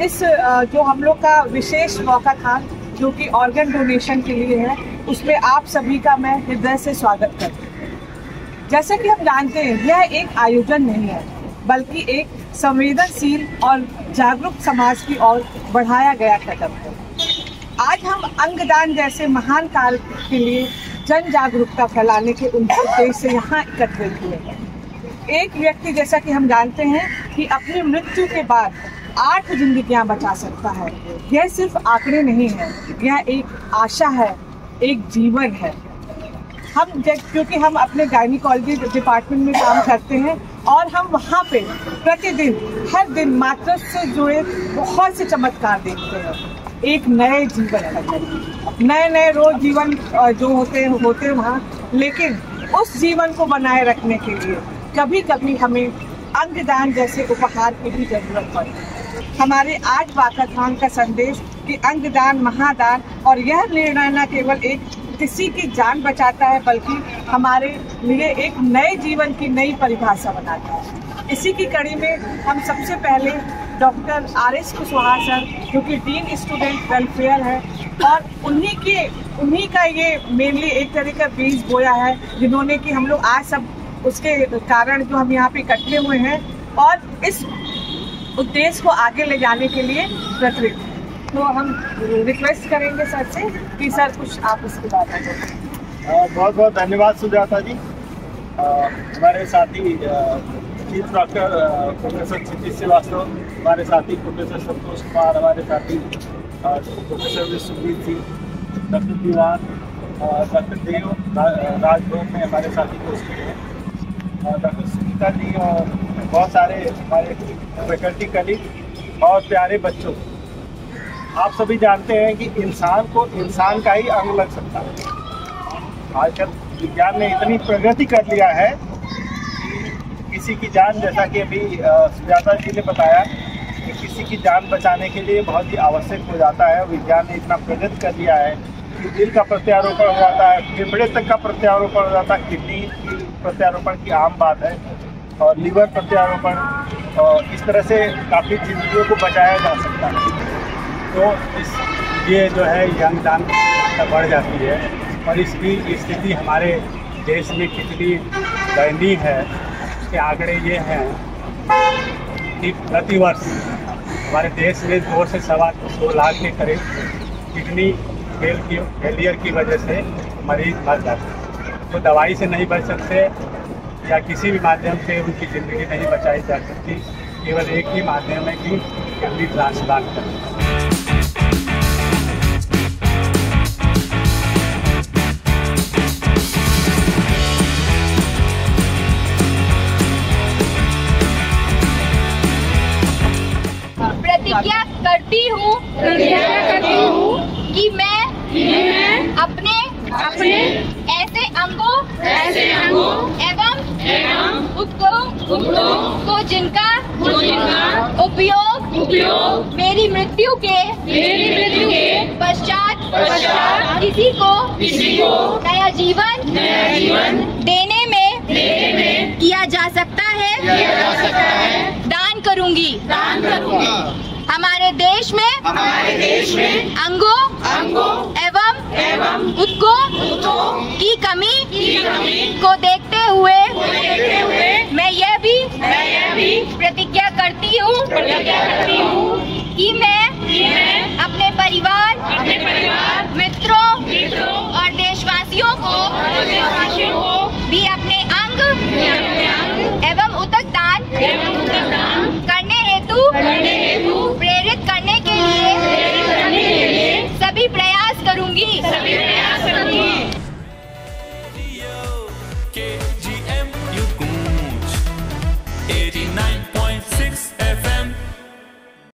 इस जो हम लोग का विशेष मौका था जो कि ऑर्गन डोनेशन के लिए है, उसमें आप सभी का मैं हृदय से स्वागत करती हूँ। जैसा कि हम जानते हैं, यह एक आयोजन नहीं है बल्कि एक संवेदनशील और जागरूक समाज की ओर बढ़ाया गया कदम है। आज हम अंगदान जैसे महान कार्य के लिए जन जागरूकता फैलाने के उद्देश्य से यहाँ एकत्रित हुए हैं। एक व्यक्ति, जैसा कि हम जानते हैं कि अपनी मृत्यु के बाद 8 जिंदगियां बचा सकता है, यह सिर्फ आंकड़े नहीं है, यह एक आशा है, एक जीवन है। क्योंकि हम अपने गायनिकोलॉजी डिपार्टमेंट में काम करते हैं और हम वहाँ पे प्रतिदिन हर दिन मातृत्व से जुड़े बहुत से चमत्कार देखते हैं। एक नए जीवन का नए रोज जीवन जो होते हैं वहाँ, लेकिन उस जीवन को बनाए रखने के लिए कभी कभी हमें अंगदान जैसे उपहार की भी जरूरत पड़ती है। हमारे आज वाकाथॉन का संदेश कि अंगदान महादान, और यह निर्णय न केवल किसी की जान बचाता है बल्कि हमारे लिए एक नए जीवन की नई परिभाषा बनाता है। इसी की कड़ी में हम सबसे पहले डॉक्टर RS कुशवाहा सर, जो कि डीन स्टूडेंट वेलफेयर है, और उन्हीं का ये मेनली एक तरह का बीज बोया है, जिन्होंने कि हम लोग आज सब उसके कारण जो हम यहाँ पे इकट्ठे हुए हैं और इस उद्देश्य को आगे ले जाने के लिए प्रतिबद्ध हैं। तो हम रिक्वेस्ट करेंगे सर से कि सर कुछ आप इसके बारे में बताएं। बहुत बहुत धन्यवाद सुजाता जी। हमारे साथी चीफ डॉक्टर प्रोफेसर क्षितिज श्रीवास्तव, हमारे साथी प्रोफेसर संतोष कुमार, हमारे साथी प्रोफेसर विश्वजीत जी, डॉक्टर दीवान, डॉक्टर देव राजभवन में हमारे साथी उपस्थित हैं, डॉक्टर सुनीता जी और बहुत सारे हमारे फैकल्टी कलीग और प्यारे बच्चों। आप सभी जानते हैं कि इंसान को इंसान का ही अंग लग सकता है। आजकल विज्ञान ने इतनी प्रगति कर लिया है कि किसी की जान, जैसा कि अभी सुजाता जी ने बताया, कि किसी की जान बचाने के लिए बहुत ही आवश्यक हो जाता है। विज्ञान ने इतना प्रगति कर लिया है कि दिल का प्रत्यारोपण हो जाता है, फेफड़े तक का प्रत्यारोपण हो जाता है, किडनी प्रत्यारोपण की आम बात है, और लीवर प्रत्यारोपण, और इस तरह से काफ़ी जिंदगियों को बचाया जा सकता है। तो ये जो है अंगदान बढ़ जाती है, और इसकी स्थिति हमारे देश में कितनी दयनीय है उसके आंकड़े ये हैं कि प्रतिवर्ष हमारे देश में 2 से 2 लाख के करीब किडनी फेलियर की वजह से मरीज मर जाते हैं। तो दवाई से नहीं बच सकते या किसी भी माध्यम से उनकी ज़िंदगी नहीं बचाई जा सकती, केवल एक ही माध्यम है कि किडनी ट्रांसप्लांट करना। प्रतिज्ञा करती हूँ कि मैं अपने ऐसे अंगों एवं उत्तकों को जिनका उपयोग मेरी मृत्यु के पश्चात किसी को नया जीवन देने में किया जा सकता है, दान करूँगी। हमारे देश में अंगों एवं उत्तकों की कमी को देखते हुए मैं यह भी प्रतिज्ञा करती हूँ कि मैं अपने परिवार, मित्रों और देशवासियों को भी अपने अंग एवं उत्तक दान करने हेतु प्रेरित करने के लिए सभी प्रयास करूंगी।